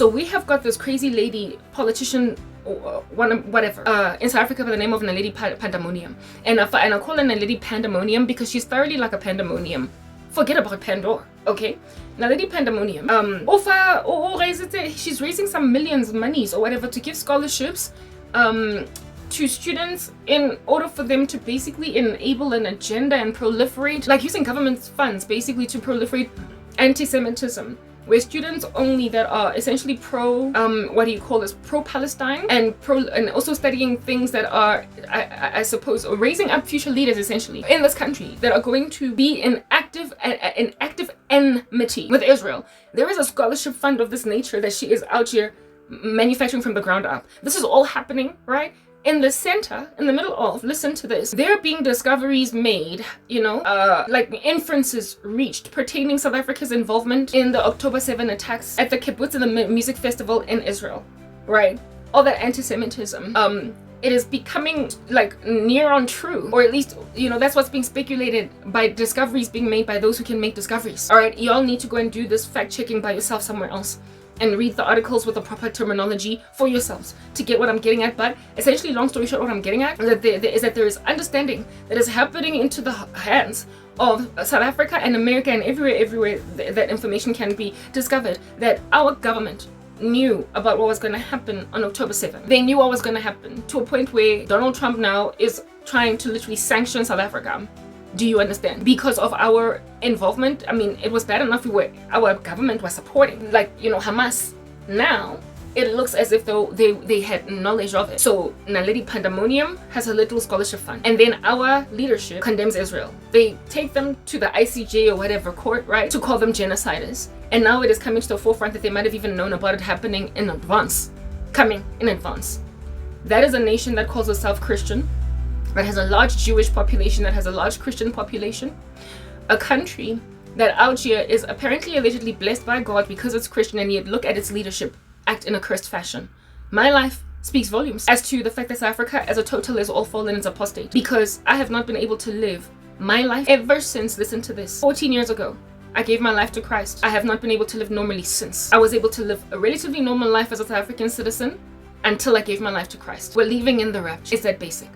So we have got this crazy lady politician, whatever, in South Africa by the name of Naledi Pandemonium. And I call her Naledi Pandemonium because she's thoroughly like a pandemonium. Forget about Pandora, okay? Naledi Pandemonium. She's raising some millions of monies or whatever to give scholarships to students in order for them to basically enable an agenda and proliferate, like using government funds basically to proliferate anti-Semitism, where students only that are essentially pro-Palestine and also studying things that are, I suppose, raising up future leaders essentially in this country that are going to be in active enmity with Israel. There is a scholarship fund of this nature that she is out here manufacturing from the ground up. This is all happening, right? In the center, in the middle of, listen to this, there being discoveries made, like inferences reached pertaining South Africa's involvement in the October 7 attacks at the kibbutz and the music festival in Israel, right? All that anti-Semitism. It is becoming like near on true, or at least, that's what's being speculated by discoveries being made by those who can make discoveries. All right, y'all need to go and do this fact checking by yourself somewhere else and read the articles with the proper terminology for yourselves to get what I'm getting at. But essentially, long story short, what I'm getting at is that there is understanding that is happening into the hands of South Africa and America and everywhere that information can be discovered, that our government knew about what was going to happen on October 7th. They knew what was going to happen to a point where Donald Trump now is trying to literally sanction South Africa. Do you understand? Because of our involvement. I mean, it was bad enough our government was supporting, like, Hamas. Now it looks as if though they had knowledge of it. So Naledi Pandemonium has a little scholarship fund, and then our leadership condemns Israel. They take them to the ICJ or whatever court, right, to call them genociders. And now it is coming to the forefront that they might have even known about it happening in advance. Coming in advance. That is a nation that calls itself Christian, that has a large Jewish population, that has a large Christian population, a country that out here is apparently allegedly blessed by God because it's Christian, and yet look at its leadership act in a cursed fashion. My life speaks volumes as to the fact that South Africa as a total is all fallen and apostate, because I have not been able to live my life ever since, listen to this, 14 years ago. I gave my life to Christ. I have not been able to live normally since. I was able to live a relatively normal life as a South African citizen until I gave my life to Christ. We're living in the rapture. It's that basic.